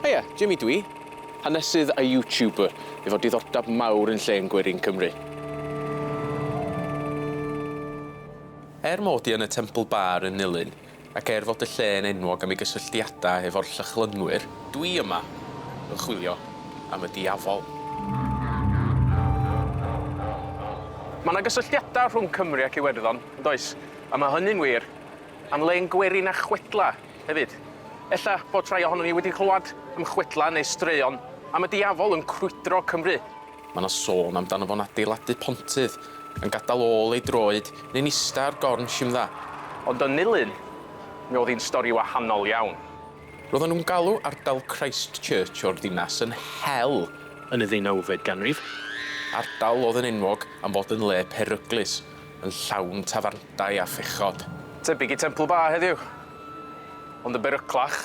Haia, Jimmy dwi, hanesydd a YouTuber, efo diddordeb mawr yn lle yn Gwerin Cymru. Mod i yn y templ bar yn Nulyn, ac fod y lle yn enwog am ei gysylltiadau efo'r llychlynwyr, dwi yma yn chwilio am y Diafol. Mae yna gysylltiadau rhwng Cymru ac Iwerddon, yn does? A mae hynny'n wir am le'n Gwerin a Chwedlau hefyd. Ella bod rhai ohonon ni wedi clywed am Chwedlau neu straeon am y Diafol yn crwydro Cymru. Mae yna sôn amdano fo'n adeiladu pontydd, yn gadael ôl ei droed neu'n ista ar gorn simdda. Ond yn Nulyn, mi oedd hi'n stori wahanol iawn. Roedden nhw'n galw ardal Christchurch o'r ddinas yn hel yn y 19fed ganrif. Ardal oedd yn enwog am fod yn le peryglus, yn llawn tafarndai a phechod. Tebyg i templ bar heddiw, ond y beryclach.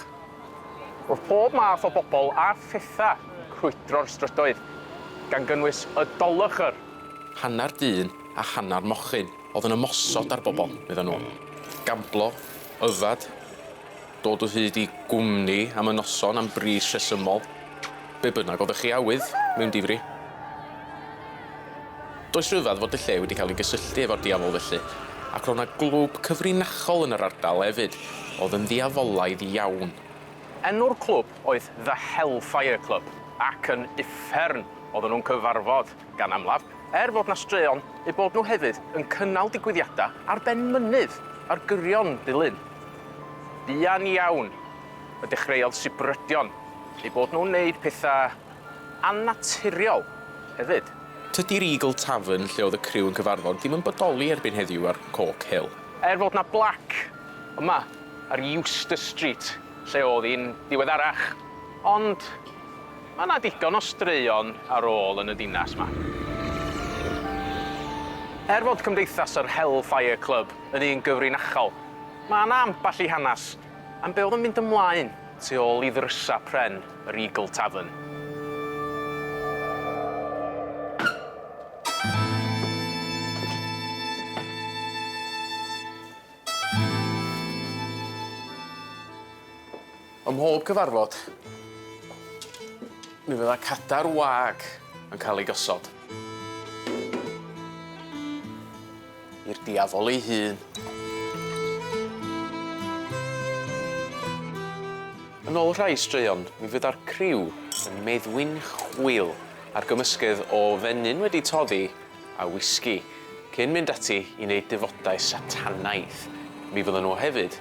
Roedd pob math o bobl a phetha crwydro'r strydoedd, gan gynnwys y dolochyr. Hannar dyn a hannar mochyn oedd yn ymosod ar bobl, medden nhw. Gamblo, yfed, dod o hyd i gwmni am y noson am bris rhesymol. Be bynnag oeddech chi awydd mewn difri. Does rhyfedd fod y lle wedi cael ei gysylltu efo'r Diafol felly, ac roedd yna glwb cyfrinachol yn yr ardal hefyd, oedd yn ddiafolaidd iawn. Enw'r clwb oedd The Hellfire Club, ac yn uffern oedden nhw'n cyfarfod gan amlaf, fod na straeon eu bod nhw hefyd yn cynnal digwyddiadau ar ben mynydd ar gyrion Dulyn. Buan iawn y dechreuodd sibrydion eu bod nhw'n wneud pethau annaturiol hefyd. Tydi'r Eagle Tavern lle oedd y criw yn cyfarfod ddim yn bodoli erbyn heddiw ar Coch Hill. Fod na blac yma ar Eustace Street lle oedd hi'n diweddarach. Ond mae yna digon o straeon ar ôl yn y dinas yma. Fod cymdeithas yr Hellfire Club yn un gyfrinachol, mae yna amball i hanes am be oedd yn mynd ymlaen tu ôl i ddrysa pren yr Eagle Tavern. Ym mhob cyfarfod, mi fydda cadar wag yn cael ei gosod. I'r Diafol ei hun. Yn ôl rhai straeon, mi fydda'r criw yn meddwyn chwil ar gymysgedd o fenyn wedi toddi a whisky, cyn mynd ati i wneud dyfodau satanaidd. Mi fyddan nhw hefyd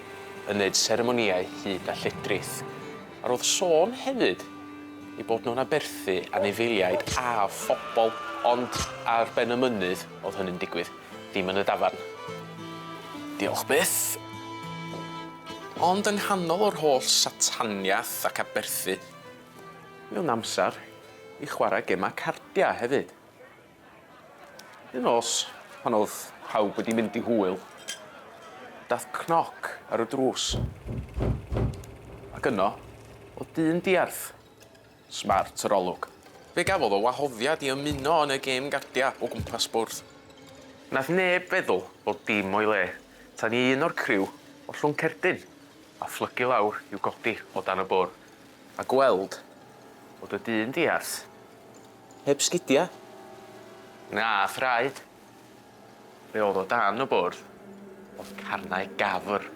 yn wneud seremonïau hyd a lledrith. A roedd sôn hefyd i bod nhw'n aberthu anifeiliaid a phobl, ond ar ben y mynydd oedd hynny'n digwydd, dim yn y dafarn. Diolch byth. Ond yn nghanol o'r holl sataniaeth ac aberthu, mewn amser i chwarae gemau cardia hefyd. Un nos, pan oedd pawb wedi mynd i hwyl, dath cnoc ar y drws. Ac yno, o dyn diarth, smart yr olwg. Fe gafodd o wahoddiad i ymuno yn y gêm gardia o gwmpas bwrdd. Nath neb feddwl bod dim o'i le, tan i un o'r criw o llwn cerdyn a phlygu lawr i'w godi o dan y bwrdd, a gweld bod y dyn diarth heb sgidia. Na thraed. Fe oedd o dan y bwrdd oedd carnau gafr.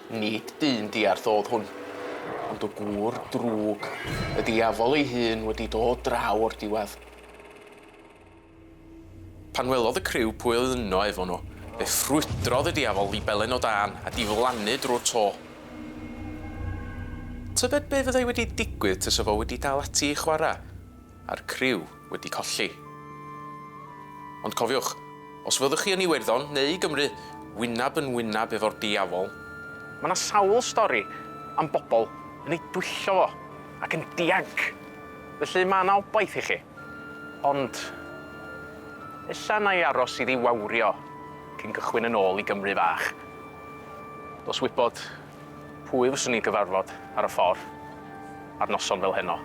Nid dyn diarth oedd hwn, ond o gŵr drwg, y Diafol ei hun wedi dod draw o'r diwedd. Pan welodd y criw pwy oedd yno efo nhw, fe ffrwydrodd y Diafol i belen o dan a diflannu drwy'r to. Tybed be fyddai wedi digwydd tysa fo wedi dal ati i chwarae, a'r criw wedi colli. Ond cofiwch, os fyddwch chi yn Iwerddon neu Gymru, wynab yn wynab efo'r Diafol, mae yna sawl stori am bobl yn ei dwyllo fo ac yn dianc. Felly mae yna obaith i chi. Ond, ella na i aros i ddiwawrio cyn cychwyn yn ôl i Gymru fach. Dos wybod pwy fyswn ni'n gyfarfod ar y ffordd ar noson fel heno.